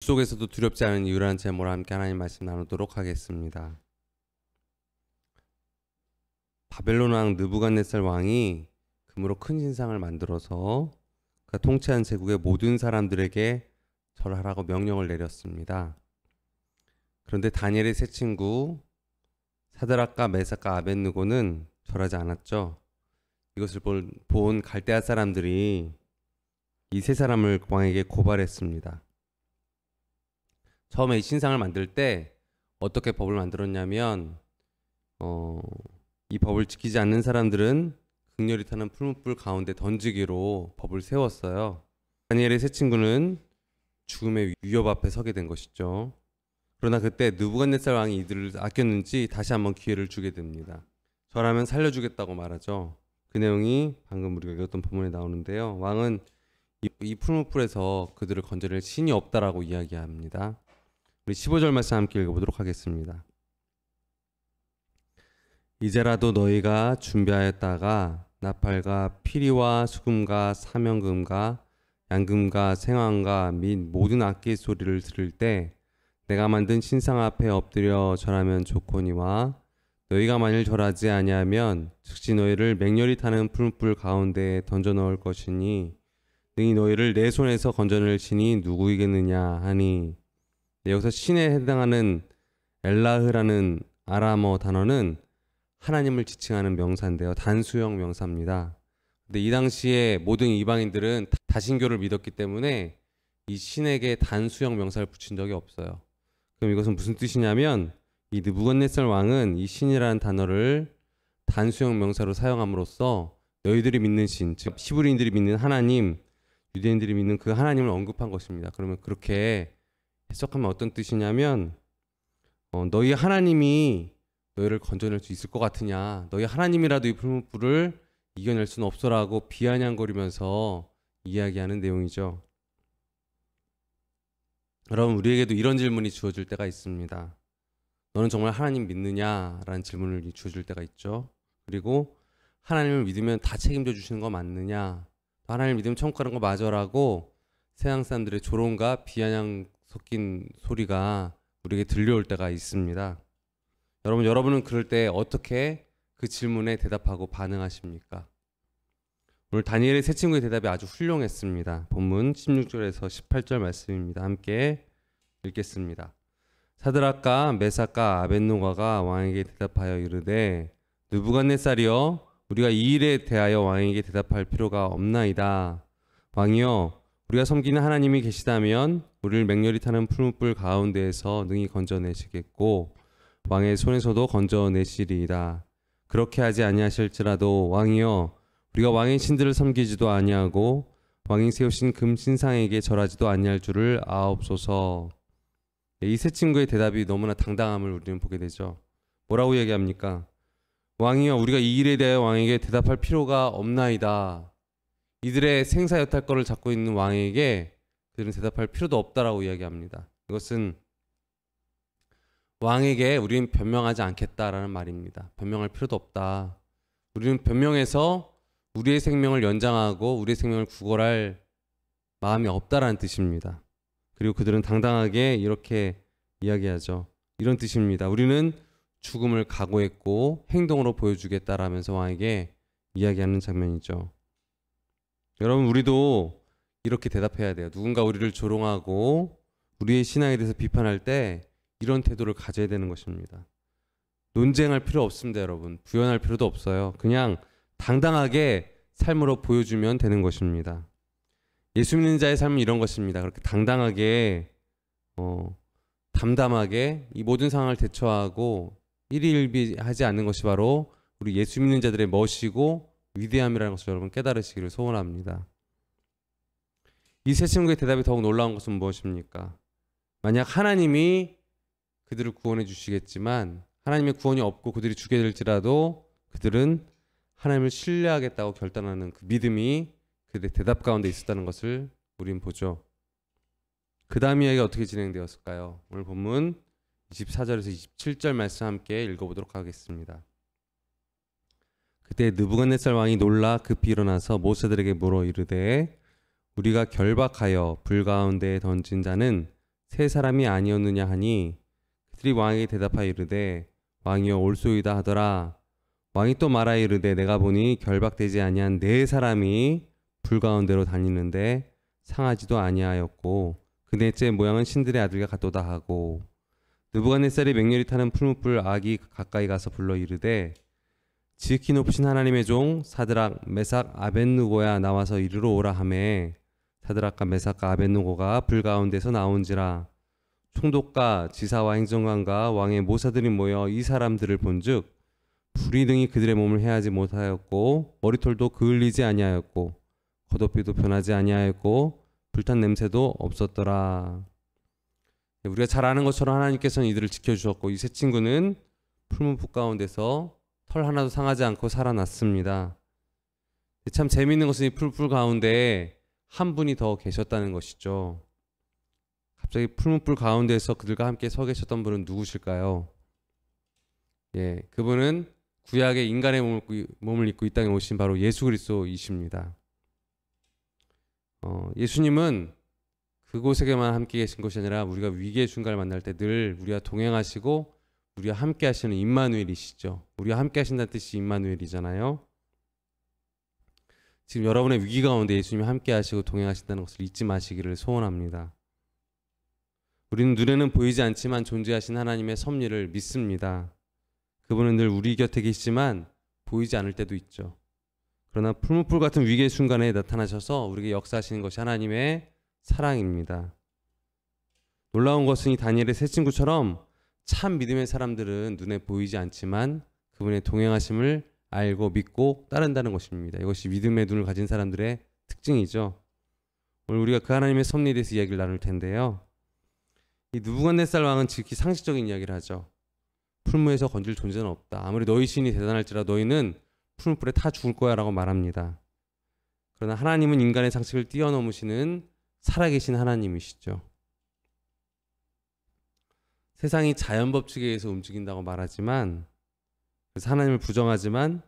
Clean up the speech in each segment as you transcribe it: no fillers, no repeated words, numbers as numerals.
속에서도 두렵지 않은 이유라는 제목으로 함께 하나님 말씀 나누도록 하겠습니다. 바벨론 왕 느부갓네살 왕이 금으로 큰 신상을 만들어서 그가 통치한 제국의 모든 사람들에게 절하라고 명령을 내렸습니다. 그런데 다니엘의 세 친구 사드락과 메삭과 아벳느고는 절하지 않았죠. 이것을 본 갈대아 사람들이 이 세 사람을 왕에게 고발했습니다. 처음에 이 신상을 만들 때 어떻게 법을 만들었냐면 이 법을 지키지 않는 사람들은 극렬히 타는 풀무불 가운데 던지기로 법을 세웠어요. 다니엘의 세 친구는 죽음의 위협 앞에 서게 된 것이죠. 그러나 그때 느부갓네살 왕이 이들을 아꼈는지 다시 한번 기회를 주게 됩니다. 절하면 살려주겠다고 말하죠. 그 내용이 방금 우리가 읽었던 본문에 나오는데요. 왕은 이 풀무불에서 그들을 건져낼 신이 없다라고 이야기합니다. 우리 15절 말씀 함께 읽어보도록 하겠습니다. 이제라도 너희가 준비하였다가 나팔과 피리와 수금과 사명금과 양금과 생황과 및 모든 악기 소리를 들을 때 내가 만든 신상 앞에 엎드려 절하면 좋거니와 너희가 만일 절하지 아니하면 즉시 너희를 맹렬히 타는 풀무불 가운데에 던져 넣을 것이니 능히 너희를 내 손에서 건져낼 신이 누구이겠느냐 하니, 여기서 신에 해당하는 엘라흐라는 아람어 단어는 하나님을 지칭하는 명사인데요. 단수형 명사입니다. 근데 이 당시에 모든 이방인들은 다신교를 믿었기 때문에 이 신에게 단수형 명사를 붙인 적이 없어요. 그럼 이것은 무슨 뜻이냐면 이 느부갓네살 왕은 이 신이라는 단어를 단수형 명사로 사용함으로써 너희들이 믿는 신, 즉 히브리인들이 믿는 하나님, 유대인들이 믿는 그 하나님을 언급한 것입니다. 그러면 그렇게 해석하면 어떤 뜻이냐면 너희 하나님이 너희를 건져낼 수 있을 것 같으냐, 너희 하나님이라도 이 풀무불을 이겨낼 수는 없어라고 비아냥거리면서 이야기하는 내용이죠. 여러분, 우리에게도 이런 질문이 주어질 때가 있습니다. 너는 정말 하나님 믿느냐라는 질문을 주어질 때가 있죠. 그리고 하나님을 믿으면 다 책임져 주시는 거 맞느냐, 하나님을 믿으면 천국 가는 거 맞아라고 세상 사람들의 조롱과 비아냥 섞인 소리가 우리에게 들려올 때가 있습니다. 여러분은 그럴 때 어떻게 그 질문에 대답하고 반응하십니까? 오늘 다니엘의 세 친구의 대답이 아주 훌륭했습니다. 본문 16절에서 18절 말씀입니다. 함께 읽겠습니다. 사드락과 메삭과 아벳노가가 왕에게 대답하여 이르되 느부갓네살이여, 우리가 이 일에 대하여 왕에게 대답할 필요가 없나이다. 왕이여, 우리가 섬기는 하나님이 계시다면 우리를 맹렬히 타는 풀무불 가운데에서 능히 건져내시겠고 왕의 손에서도 건져내시리이다. 그렇게 하지 아니하실지라도 왕이여, 우리가 왕의 신들을 섬기지도 아니하고 왕이 세우신 금 신상에게 절하지도 아니할 줄을 아옵소서. 이 세 친구의 대답이 너무나 당당함을 우리는 보게 되죠. 뭐라고 얘기합니까? 왕이여, 우리가 이 일에 대하여 왕에게 대답할 필요가 없나이다. 이들의 생사여탈권을 잡고 있는 왕에게 그들은 대답할 필요도 없다라고 이야기합니다. 이것은 왕에게 우리는 변명하지 않겠다라는 말입니다. 변명할 필요도 없다. 우리는 변명해서 우리의 생명을 연장하고 우리의 생명을 구걸할 마음이 없다라는 뜻입니다. 그리고 그들은 당당하게 이렇게 이야기하죠. 이런 뜻입니다. 우리는 죽음을 각오했고 행동으로 보여주겠다라면서 왕에게 이야기하는 장면이죠. 여러분, 우리도 이렇게 대답해야 돼요. 누군가 우리를 조롱하고 우리의 신앙에 대해서 비판할 때 이런 태도를 가져야 되는 것입니다. 논쟁할 필요 없습니다, 여러분. 부연할 필요도 없어요. 그냥 당당하게 삶으로 보여주면 되는 것입니다. 예수 믿는 자의 삶은 이런 것입니다. 그렇게 당당하게 담담하게 이 모든 상황을 대처하고 일희일비하지 않는 것이 바로 우리 예수 믿는 자들의 멋이고 위대함이라는 것을 여러분 깨달으시기를 소원합니다. 이 세 친구의 대답이 더욱 놀라운 것은 무엇입니까? 만약 하나님이 그들을 구원해 주시겠지만 하나님의 구원이 없고 그들이 죽게 될지라도 그들은 하나님을 신뢰하겠다고 결단하는 그 믿음이 그들의 대답 가운데 있었다는 것을 우리는 보죠. 그 다음 이야기가 어떻게 진행되었을까요? 오늘 본문 24절에서 27절 말씀 함께 읽어보도록 하겠습니다. 그때 느부갓네살 왕이 놀라 급히 일어나서 모세들에게 물어 이르되 우리가 결박하여 불 가운데에 던진 자는 세 사람이 아니었느냐 하니 그들이 왕에게 대답하여 이르되 왕이여 올소이다 하더라. 왕이 또 말하여 이르되 내가 보니 결박되지 아니한 네 사람이 불 가운데로 다니는데 상하지도 아니하였고 그 넷째 모양은 신들의 아들과 같도다 하고 느부갓네살이 맹렬히 타는 풀무불 악이 가까이 가서 불러 이르되 지극히 높으신 하나님의 종 사드락 메삭 아벳느고야 나와서 이리로 오라 하매 사드락과 메삭과 아벳느고가 불 가운데서 나온지라. 총독과 지사와 행정관과 왕의 모사들이 모여 이 사람들을 본즉 불이 등이 그들의 몸을 해하지 못하였고 머리털도 그을리지 아니하였고 겉옷비도 변하지 아니하였고 불탄 냄새도 없었더라. 우리가 잘 아는 것처럼 하나님께서는 이들을 지켜주셨고 이 세 친구는 풀무불 가운데서 털 하나도 상하지 않고 살아났습니다. 참 재미있는 것은 이 풀무불 가운데 한 분이 더 계셨다는 것이죠. 갑자기 풀무불 가운데서 그들과 함께 서 계셨던 분은 누구실까요? 예, 그분은 구약의 인간의 몸을 입고 이 땅에 오신 바로 예수 그리스도이십니다. 예수님은 그곳에게만 함께 계신 것이 아니라 우리가 위기의 순간을 만날 때 늘 우리와 동행하시고 우리와 함께 하시는 임마누엘이시죠. 우리와 함께 하신다는 뜻이 임마누엘이잖아요. 지금 여러분의 위기 가운데 예수님이 함께 하시고 동행하신다는 것을 잊지 마시기를 소원합니다. 우리는 눈에는 보이지 않지만 존재하신 하나님의 섭리를 믿습니다. 그분은 늘 우리 곁에 계시지만 보이지 않을 때도 있죠. 그러나 풀무불 같은 위기의 순간에 나타나셔서 우리에게 역사하시는 것이 하나님의 사랑입니다. 놀라운 것은 이 다니엘의 세 친구처럼 참 믿음의 사람들은 눈에 보이지 않지만 그분의 동행하심을 알고 믿고 따른다는 것입니다. 이것이 믿음의 눈을 가진 사람들의 특징이죠. 오늘 우리가 그 하나님의 섭리에 대해서 이야기를 나눌 텐데요. 이 느부갓네살 왕은 지극히 상식적인 이야기를 하죠. 풀무에서 건질 존재는 없다. 아무리 너희 신이 대단할지라 너희는 풀무불에 타 죽을 거야 라고 말합니다. 그러나 하나님은 인간의 상식을 뛰어넘으시는 살아계신 하나님이시죠. 세상이 자연 법칙에 의해서 움직인다고 말하지만, 그래서 하나님을 부정하지만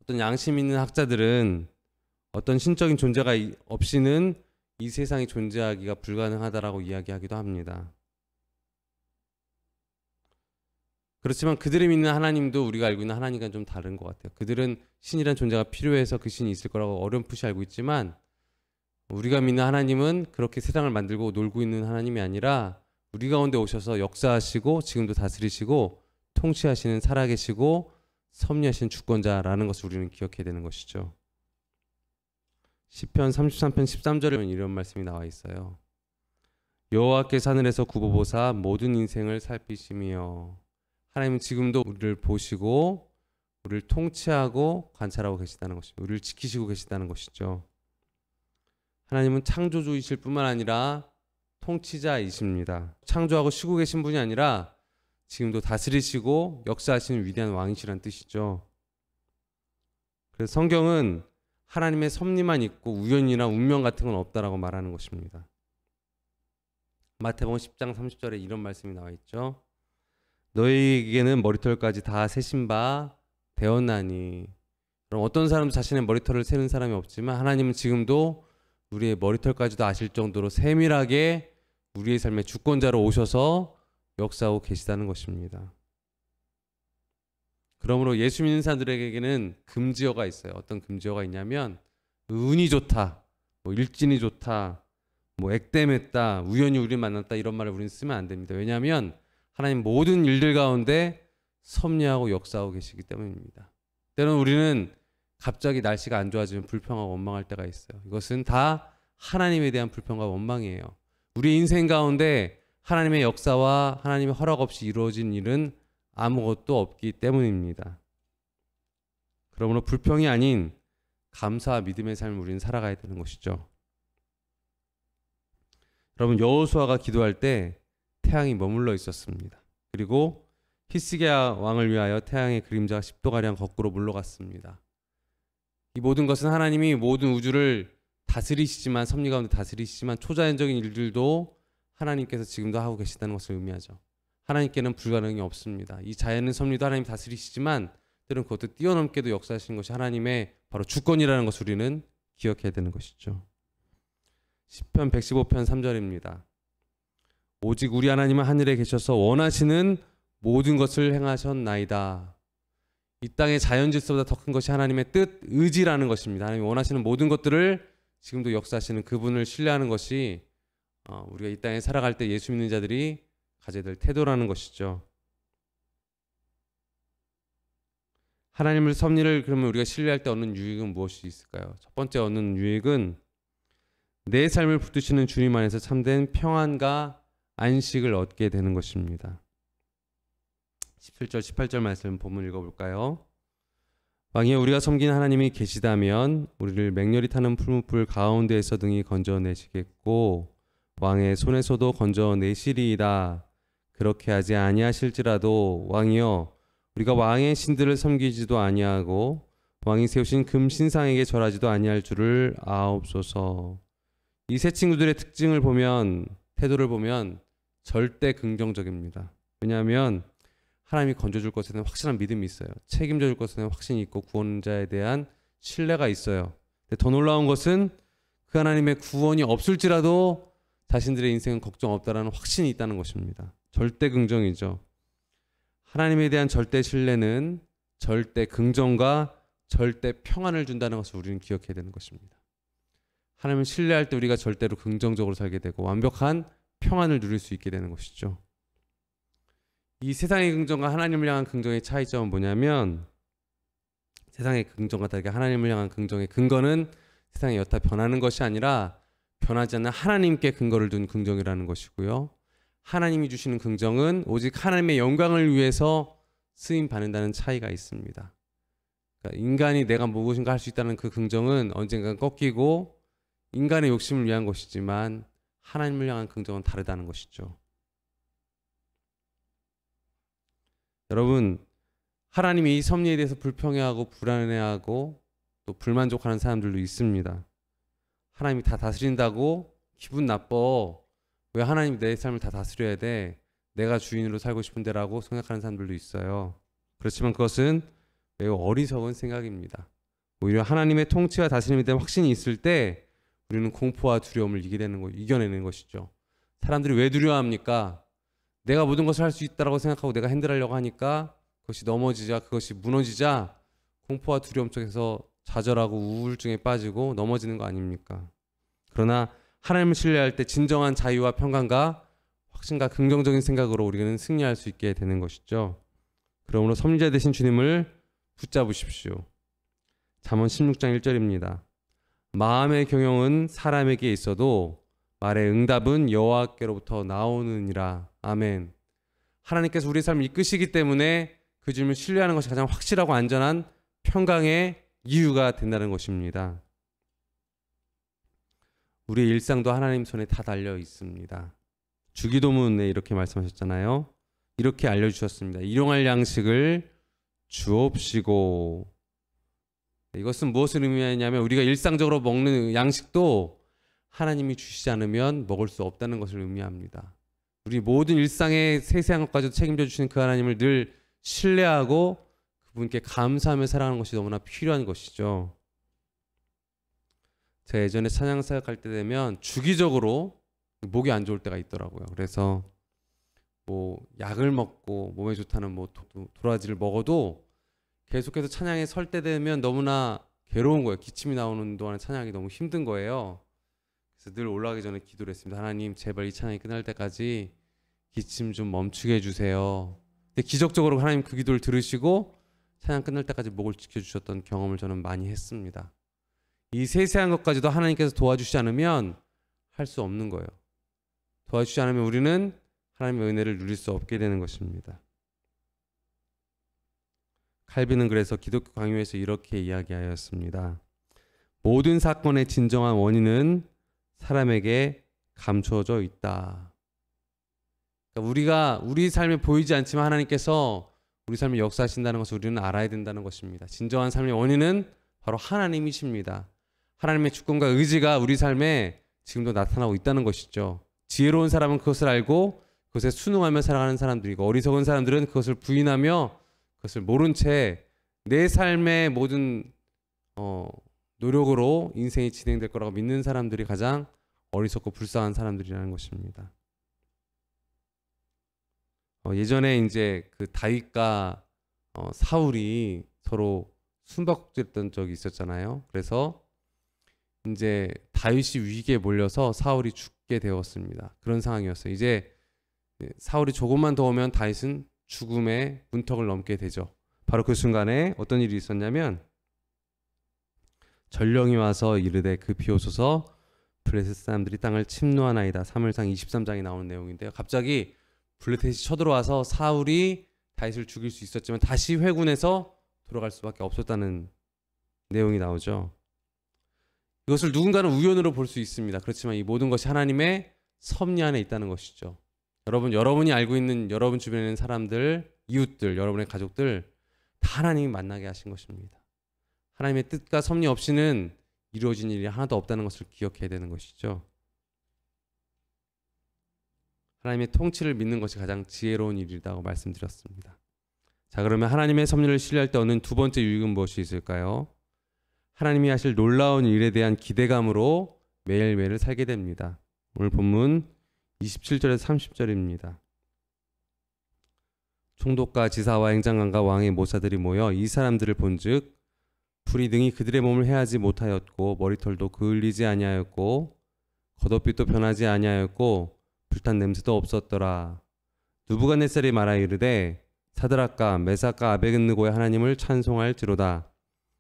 어떤 양심 있는 학자들은 어떤 신적인 존재가 없이는 이 세상이 존재하기가 불가능하다라고 이야기하기도 합니다. 그렇지만 그들이 믿는 하나님도 우리가 알고 있는 하나님과는 좀 다른 것 같아요. 그들은 신이란 존재가 필요해서 그 신이 있을 거라고 어렴풋이 알고 있지만 우리가 믿는 하나님은 그렇게 세상을 만들고 놀고 있는 하나님이 아니라 우리 가운데 오셔서 역사하시고 지금도 다스리시고 통치하시는 살아계시고 섭리하신 주권자라는 것을 우리는 기억해야 되는 것이죠. 시편 33편 13절에 이런 말씀이 나와 있어요. 여호와께서 하늘에서 굽어보사 모든 인생을 살피시며. 하나님은 지금도 우리를 보시고 우리를 통치하고 관찰하고 계시다는 것입니다. 우리를 지키시고 계시다는 것이죠. 하나님은 창조주이실 뿐만 아니라 통치자이십니다. 창조하고 쉬고 계신 분이 아니라 지금도 다스리시고 역사하시는 위대한 왕이시란 뜻이죠. 그래서 성경은 하나님의 섭리만 있고 우연이나 운명 같은 건 없다라고 말하는 것입니다. 마태복음 10장 30절에 이런 말씀이 나와 있죠. 너희에게는 머리털까지 다 세신 바 되었나니. 그럼 어떤 사람도 자신의 머리털을 세는 사람이 없지만 하나님은 지금도 우리의 머리털까지도 아실 정도로 세밀하게 우리의 삶의 주권자로 오셔서 역사하고 계시다는 것입니다. 그러므로 예수 믿는 사람들에게는 금지어가 있어요. 어떤 금지어가 있냐면 운이 좋다, 일진이 좋다, 액땜했다, 우연히 우리를 만났다 이런 말을 우리는 쓰면 안 됩니다. 왜냐하면 하나님 모든 일들 가운데 섭리하고 역사하고 계시기 때문입니다. 때로는 우리는 갑자기 날씨가 안 좋아지면 불평하고 원망할 때가 있어요. 이것은 다 하나님에 대한 불평과 원망이에요. 우리 인생 가운데 하나님의 역사와 하나님의 허락 없이 이루어진 일은 아무것도 없기 때문입니다. 그러므로 불평이 아닌 감사와 믿음의 삶을 우리는 살아가야 되는 것이죠. 여러분, 여호수아가 기도할 때 태양이 머물러 있었습니다. 그리고 히스기야 왕을 위하여 태양의 그림자가 10도가량 거꾸로 물러갔습니다. 이 모든 것은 하나님이 모든 우주를 다스리시지만 섭리 가운데 다스리시지만 초자연적인 일들도 하나님께서 지금도 하고 계시다는 것을 의미하죠. 하나님께는 불가능이 없습니다. 이 자연의 섭리도 하나님 다스리시지만 때로는 그것도 뛰어넘게도 역사하시는 것이 하나님의 바로 주권이라는 것을 우리는 기억해야 되는 것이죠. 시편 115편 3절입니다. 오직 우리 하나님은 하늘에 계셔서 원하시는 모든 것을 행하셨나이다. 이 땅의 자연 질서보다 더 큰 것이 하나님의 뜻, 의지라는 것입니다. 하나님이 원하시는 모든 것들을 지금도 역사하시는 그분을 신뢰하는 것이 우리가 이 땅에 살아갈 때 예수 믿는 자들이 가져야 될 태도라는 것이죠. 하나님을 섭리를 그러면 우리가 신뢰할 때 얻는 유익은 무엇이 있을까요? 첫 번째 얻는 유익은 내 삶을 붙드시는 주님 안에서 참된 평안과 안식을 얻게 되는 것입니다. 17절 18절 말씀 본문 읽어볼까요? 왕이여 우리가 섬기는 하나님이 계시다면 우리를 맹렬히 타는 풀무불 가운데에서 등이 건져내시겠고 왕의 손에서도 건져내시리이다. 그렇게 하지 아니하실지라도 왕이여 우리가 왕의 신들을 섬기지도 아니하고 왕이 세우신 금 신상에게 절하지도 아니할 줄을 아옵소서. 이 세 친구들의 특징을 보면, 태도를 보면 절대 긍정적입니다. 왜냐하면 하나님이 건져줄 것에 대한 확실한 믿음이 있어요. 책임져 줄 것에 대한 확신이 있고 구원자에 대한 신뢰가 있어요. 근데 더 놀라운 것은 그 하나님의 구원이 없을지라도 자신들의 인생은 걱정 없다라는 확신이 있다는 것입니다. 절대 긍정이죠. 하나님에 대한 절대 신뢰는 절대 긍정과 절대 평안을 준다는 것을 우리는 기억해야 되는 것입니다. 하나님을 신뢰할 때 우리가 절대로 긍정적으로 살게 되고 완벽한 평안을 누릴 수 있게 되는 것이죠. 이 세상의 긍정과 하나님을 향한 긍정의 차이점은 뭐냐면 세상의 긍정과 다르게 하나님을 향한 긍정의 근거는 세상에 여타 변하는 것이 아니라 변하지 않는 하나님께 근거를 둔 긍정이라는 것이고요. 하나님이 주시는 긍정은 오직 하나님의 영광을 위해서 쓰임 받는다는 차이가 있습니다. 그러니까 인간이 내가 무엇인가 할 수 있다는 그 긍정은 언젠가 꺾이고 인간의 욕심을 위한 것이지만 하나님을 향한 긍정은 다르다는 것이죠. 여러분, 하나님이 이 섭리에 대해서 불평해하고 불안해하고 또 불만족하는 사람들도 있습니다. 하나님이 다 다스린다고 기분 나빠. 왜 하나님이 내 삶을 다 다스려야 돼? 내가 주인으로 살고 싶은데라고 생각하는 사람들도 있어요. 그렇지만 그것은 매우 어리석은 생각입니다. 오히려 하나님의 통치와 다스림에 대한 확신이 있을 때 우리는 공포와 두려움을 이겨내는 것이죠. 사람들이 왜 두려워합니까? 내가 모든 것을 할 수 있다고 생각하고 내가 핸들하려고 하니까 그것이 넘어지자, 그것이 무너지자 공포와 두려움 속에서 좌절하고 우울증에 빠지고 넘어지는 거 아닙니까? 그러나 하나님을 신뢰할 때 진정한 자유와 평강과 확신과 긍정적인 생각으로 우리는 승리할 수 있게 되는 것이죠. 그러므로 섭리자 되신 주님을 붙잡으십시오. 잠언 16장 1절입니다. 마음의 경영은 사람에게 있어도 말의 응답은 여호와께로부터 나오느니라. 아멘. 하나님께서 우리의 삶을 이끄시기 때문에 그 주님을 신뢰하는 것이 가장 확실하고 안전한 평강의 이유가 된다는 것입니다. 우리의 일상도 하나님 손에 다 달려 있습니다. 주기도문에 이렇게 말씀하셨잖아요. 이렇게 알려주셨습니다. 일용할 양식을 주옵시고. 이것은 무엇을 의미하냐면 우리가 일상적으로 먹는 양식도 하나님이 주시지 않으면 먹을 수 없다는 것을 의미합니다. 우리 모든 일상의 세세한 것까지도 책임져 주시는 그 하나님을 늘 신뢰하고 그분께 감사하며 살아가는 것이 너무나 필요한 것이죠. 제가 예전에 찬양 사역할 때 되면 주기적으로 목이 안 좋을 때가 있더라고요. 그래서 뭐 약을 먹고 몸에 좋다는 뭐 도라지를 먹어도 계속해서 찬양에 설 때 되면 너무나 괴로운 거예요. 기침이 나오는 동안에 찬양이 너무 힘든 거예요. 그래서 늘 올라가기 전에 기도를 했습니다. 하나님 제발 이 찬양이 끝날 때까지 기침 좀 멈추게 해주세요. 근데 기적적으로 하나님 그 기도를 들으시고 찬양 끝날 때까지 목을 지켜주셨던 경험을 저는 많이 했습니다. 이 세세한 것까지도 하나님께서 도와주시지 않으면 할 수 없는 거예요. 도와주시지 않으면 우리는 하나님의 은혜를 누릴 수 없게 되는 것입니다. 칼빈은 그래서 기독교 강요에서 이렇게 이야기하였습니다. 모든 사건의 진정한 원인은 사람에게 감추어져 있다. 그러니까 우리 삶에 보이지 않지만 하나님께서 우리 삶에 역사하신다는 것을 우리는 알아야 된다는 것입니다. 진정한 삶의 원인은 바로 하나님이십니다. 하나님의 주권과 의지가 우리 삶에 지금도 나타나고 있다는 것이죠. 지혜로운 사람은 그것을 알고 그것에 순응하며 살아가는 사람들이고 어리석은 사람들은 그것을 부인하며 그것을 모른 채 내 삶의 모든 노력으로 인생이 진행될 거라고 믿는 사람들이 가장 어리석고 불쌍한 사람들이라는 것입니다. 예전에 이제 그 다윗과 사울이 서로 숨바꼭질했던 적이 있었잖아요. 그래서 이제 다윗이 위기에 몰려서 사울이 죽게 되었습니다. 그런 상황이었어요. 이제 사울이 조금만 더 오면 다윗은 죽음의 문턱을 넘게 되죠. 바로 그 순간에 어떤 일이 있었냐면 전령이 와서 이르되 비오소서 블레셋 사람들이 땅을 침노하나이다. 사무엘상 23장에 나오는 내용인데요. 갑자기 블레셋이 쳐들어와서 사울이 다윗을 죽일 수 있었지만 다시 회군해서 돌아갈 수밖에 없었다는 내용이 나오죠. 이것을 누군가는 우연으로 볼 수 있습니다. 그렇지만 이 모든 것이 하나님의 섭리 안에 있다는 것이죠. 여러분이 알고 있는 여러분 주변에 있는 사람들, 이웃들, 여러분의 가족들 다 하나님이 만나게 하신 것입니다. 하나님의 뜻과 섭리 없이는 이루어진 일이 하나도 없다는 것을 기억해야 되는 것이죠. 하나님의 통치를 믿는 것이 가장 지혜로운 일이라고 말씀드렸습니다. 자, 그러면 하나님의 섭리를 신뢰할 때 얻는 두 번째 유익은 무엇이 있을까요? 하나님이 하실 놀라운 일에 대한 기대감으로 매일매일을 살게 됩니다. 오늘 본문 27절에서 30절입니다. 총독과 지사와 행장관과 왕의 모사들이 모여 이 사람들을 본즉 불이 능히 그들의 몸을 해하지 못하였고 머리털도 그을리지 아니하였고 겉옷빛도 변하지 아니하였고 불탄 냄새도 없었더라. 느부갓네살이 말하여 이르되 사드락과 메삭과 아벳느고의 하나님을 찬송할지로다.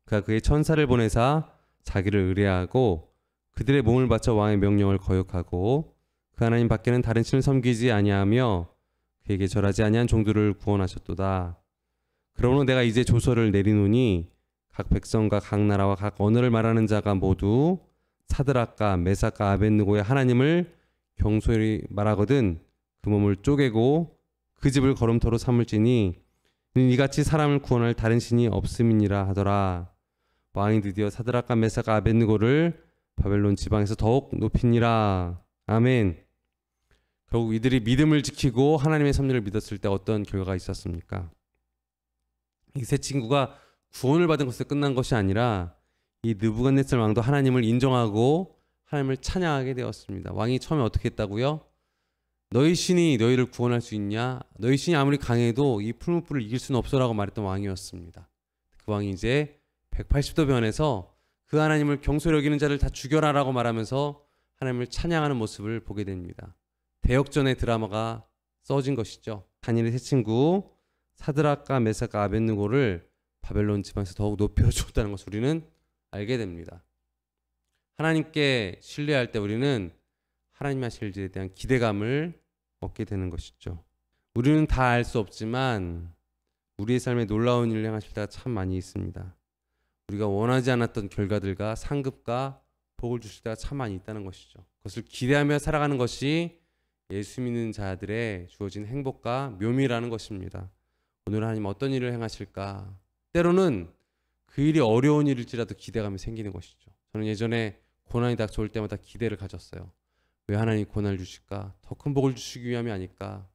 그가 그의 천사를 보내사 자기를 의뢰하고 그들의 몸을 바쳐 왕의 명령을 거역하고 그 하나님 밖에는 다른 신을 섬기지 아니하며 그에게 절하지 아니한 종들을 구원하셨도다. 그러므로 내가 이제 조서를 내리노니 각 백성과 각 나라와 각 언어를 말하는 자가 모두 사드락과 메삭과 아벳느고의 하나님을 경솔히 말하거든 그 몸을 쪼개고 그 집을 걸음터로 삼을지니 이같이 사람을 구원할 다른 신이 없음이니라 하더라. 왕이 드디어 사드락과 메삭과 아벳느고를 바벨론 지방에서 더욱 높이니라. 아멘. 결국 이들이 믿음을 지키고 하나님의 섭리를 믿었을 때 어떤 결과가 있었습니까? 이 세 친구가 구원을 받은 것에 끝난 것이 아니라 이 느부갓네살 왕도 하나님을 인정하고 하나님을 찬양하게 되었습니다. 왕이 처음에 어떻게 했다고요? 너희 신이 너희를 구원할 수 있냐? 너희 신이 아무리 강해도 이 풀무불을 이길 수는 없어라고 말했던 왕이었습니다. 그 왕이 이제 180도 변해서 그 하나님을 경솔히 여기는 자를 다 죽여라라고 말하면서 하나님을 찬양하는 모습을 보게 됩니다. 대역전의 드라마가 써진 것이죠. 다니엘의 세 친구 사드락과 메삭과 아벳느고를 바벨론 지방에서 더욱 높여주었다는 것을 우리는 알게 됩니다. 하나님께 신뢰할 때 우리는 하나님이 하실 일에 대한 기대감을 얻게 되는 것이죠. 우리는 다 알 수 없지만 우리의 삶에 놀라운 일을 행하실 때가 참 많이 있습니다. 우리가 원하지 않았던 결과들과 상급과 복을 주실 때가 참 많이 있다는 것이죠. 그것을 기대하며 살아가는 것이 예수 믿는 자들의 주어진 행복과 묘미라는 것입니다. 오늘 하나님 어떤 일을 행하실까? 때로는 그 일이 어려운 일일지라도 기대감이 생기는 것이죠. 저는 예전에 고난이 닥쳐올 때마다 기대를 가졌어요. 왜 하나님이 고난을 주실까? 더 큰 복을 주시기 위함이 아닐까?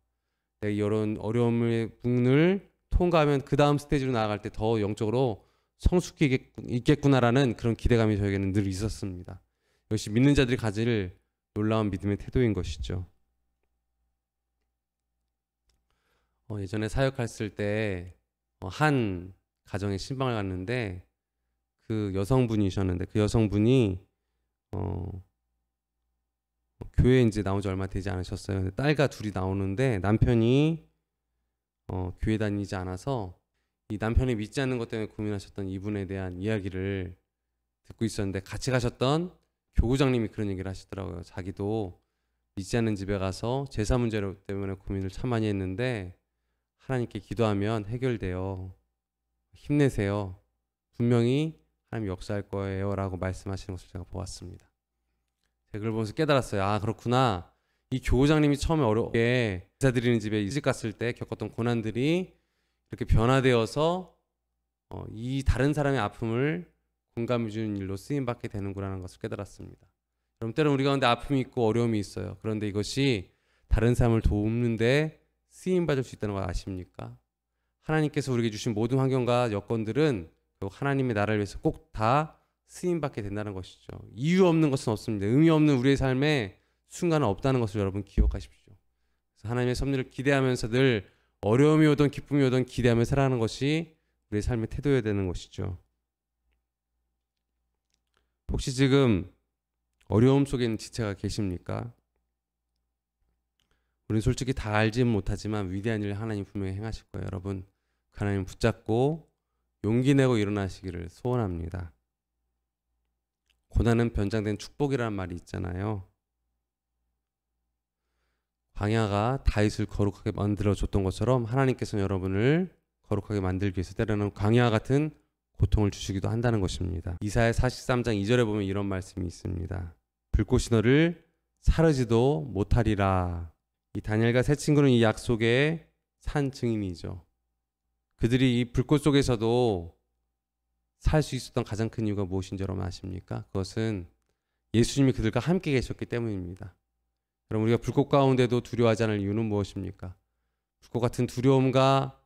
내가 이런 어려움의 분을 통과하면 그 다음 스테이지로 나아갈 때 더 영적으로 성숙히 있겠구나라는 그런 기대감이 저에게는 늘 있었습니다. 이것이 믿는 자들이 가질 놀라운 믿음의 태도인 것이죠. 예전에 사역했을 때 한 가정에 신방을 갔는데 그 여성분이셨는데 그 여성분이 교회에 이제 나온 지 얼마 되지 않으셨어요. 근데 딸과 둘이 나오는데 남편이 교회 다니지 않아서 이 남편이 믿지 않는 것 때문에 고민하셨던 이분에 대한 이야기를 듣고 있었는데 같이 가셨던 교구장님이 그런 얘기를 하시더라고요. 자기도 믿지 않는 집에 가서 제사 문제 때문에 고민을 참 많이 했는데 하나님께 기도하면 해결돼요. 힘내세요. 분명히 하나님이 역사할 거예요 라고 말씀하시는 것을 제가 보았습니다. 제가 그걸 보면서 깨달았어요. 아, 그렇구나. 이 교구장님이 처음에 어렵게 제사 드리는 집에 이직 갔을 때 겪었던 고난들이 이렇게 변화되어서 이 다른 사람의 아픔을 공감해 주는 일로 쓰임받게 되는구나라는 것을 깨달았습니다. 그럼 때로는 우리 가운데 아픔이 있고 어려움이 있어요. 그런데 이것이 다른 사람을 돕는데 쓰임받을 수 있다는 걸 아십니까? 하나님께서 우리에게 주신 모든 환경과 여건들은 하나님의 나라를 위해서 꼭 다 쓰임받게 된다는 것이죠. 이유 없는 것은 없습니다. 의미 없는 우리의 삶에 순간은 없다는 것을 여러분 기억하십시오. 그래서 하나님의 섭리를 기대하면서 늘 어려움이 오든 기쁨이 오든 기대하며 살아가는 것이 우리의 삶의 태도여야 되는 것이죠. 혹시 지금 어려움 속에 있는 지체가 계십니까? 우리는 솔직히 다 알지는 못하지만 위대한 일을 하나님 분명히 행하실 거예요. 여러분, 하나님 붙잡고 용기 내고 일어나시기를 소원합니다. 고난은 변장된 축복이라는 말이 있잖아요. 광야가 다윗을 거룩하게 만들어줬던 것처럼 하나님께서는 여러분을 거룩하게 만들기 위해서 때로는 광야 같은 고통을 주시기도 한다는 것입니다. 이사야 43장 2절에 보면 이런 말씀이 있습니다. 불꽃이 너를 사르지도 못하리라. 이 다니엘과 세 친구는 이 약속의 산 증인이죠. 그들이 이 불꽃 속에서도 살 수 있었던 가장 큰 이유가 무엇인지 여러분 아십니까? 그것은 예수님이 그들과 함께 계셨기 때문입니다. 여러분, 우리가 불꽃 가운데도 두려워하지 않을 이유는 무엇입니까? 불꽃 같은 두려움과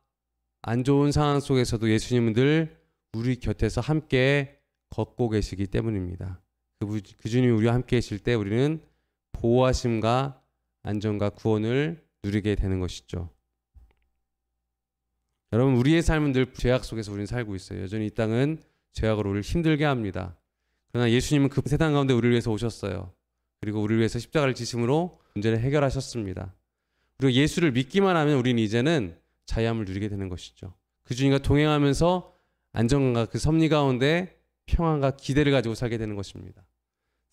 안 좋은 상황 속에서도 예수님은 늘 우리 곁에서 함께 걷고 계시기 때문입니다. 그 주님이 우리와 함께 계실 때 우리는 보호하심과 안전과 구원을 누리게 되는 것이죠. 여러분, 우리의 삶은 늘 죄악 속에서 우리는 살고 있어요. 여전히 이 땅은 죄악으로 우리를 힘들게 합니다. 그러나 예수님은 그 세상 가운데 우리를 위해서 오셨어요. 그리고 우리를 위해서 십자가를 지심으로 문제를 해결하셨습니다. 그리고 예수를 믿기만 하면 우리는 이제는 자유함을 누리게 되는 것이죠. 그 주님과 동행하면서 안정감과 그 섭리 가운데 평안과 기대를 가지고 살게 되는 것입니다.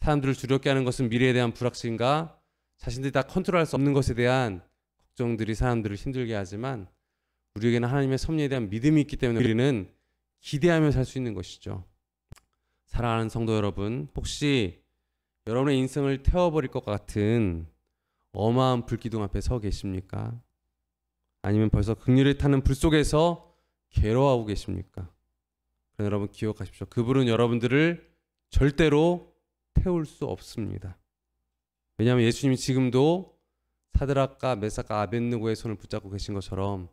사람들을 두렵게 하는 것은 미래에 대한 불확신과 자신들이 다 컨트롤할 수 없는 것에 대한 걱정들이 사람들을 힘들게 하지만 우리에게는 하나님의 섭리에 대한 믿음이 있기 때문에 우리는 기대하며 살 수 있는 것이죠. 사랑하는 성도 여러분, 혹시 여러분의 인생을 태워버릴 것 같은 어마어마한 불기둥 앞에 서 계십니까? 아니면 벌써 극렬히 타는 불 속에서 괴로워하고 계십니까? 그러나 여러분 기억하십시오. 그 불은 여러분들을 절대로 태울 수 없습니다. 왜냐하면 예수님이 지금도 사드락과 메삭과 아벳느고의 손을 붙잡고 계신 것처럼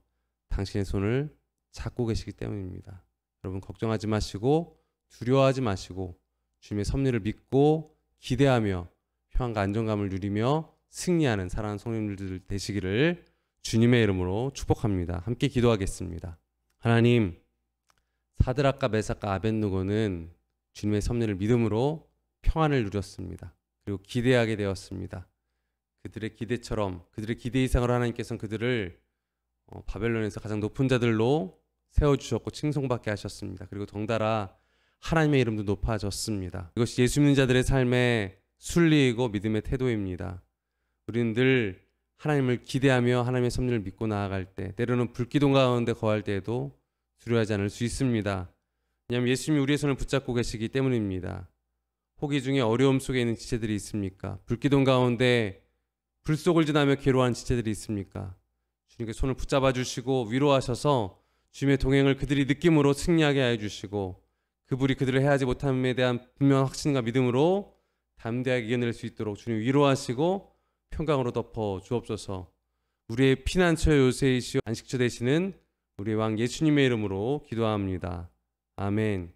당신의 손을 잡고 계시기 때문입니다. 여러분 걱정하지 마시고 두려워하지 마시고 주님의 섭리를 믿고 기대하며 평안과 안정감을 누리며 승리하는 사랑하는 성도님들 되시기를 주님의 이름으로 축복합니다. 함께 기도하겠습니다. 하나님, 사드락과 메삭과 아벳느고는 주님의 섭리를 믿음으로 평안을 누렸습니다. 그리고 기대하게 되었습니다. 그들의 기대처럼 그들의 기대 이상으로 하나님께서는 그들을 바벨론에서 가장 높은 자들로 세워주셨고 칭송받게 하셨습니다. 그리고 덩달아 하나님의 이름도 높아졌습니다. 이것이 예수 믿는 자들의 삶의 순리이고 믿음의 태도입니다. 우리는 늘 하나님을 기대하며 하나님의 섭리를 믿고 나아갈 때, 때로는 불기둥 가운데 거할 때에도 두려워하지 않을 수 있습니다. 왜냐하면 예수님이 우리의 손을 붙잡고 계시기 때문입니다. 호기 중에 어려움 속에 있는 지체들이 있습니까? 불기둥 가운데 불속을 지나며 괴로워하는 지체들이 있습니까? 주님께 손을 붙잡아 주시고 위로하셔서 주님의 동행을 그들이 느낌으로 승리하게 하여 주시고 그 불이 그들을 해하지 못함에 대한 분명한 확신과 믿음으로 담대하게 이겨낼 수 있도록 주님 위로하시고 평강으로 덮어 주옵소서. 우리의 피난처 요새이시오 안식처 되시는 우리의 왕 예수님의 이름으로 기도합니다. 아멘.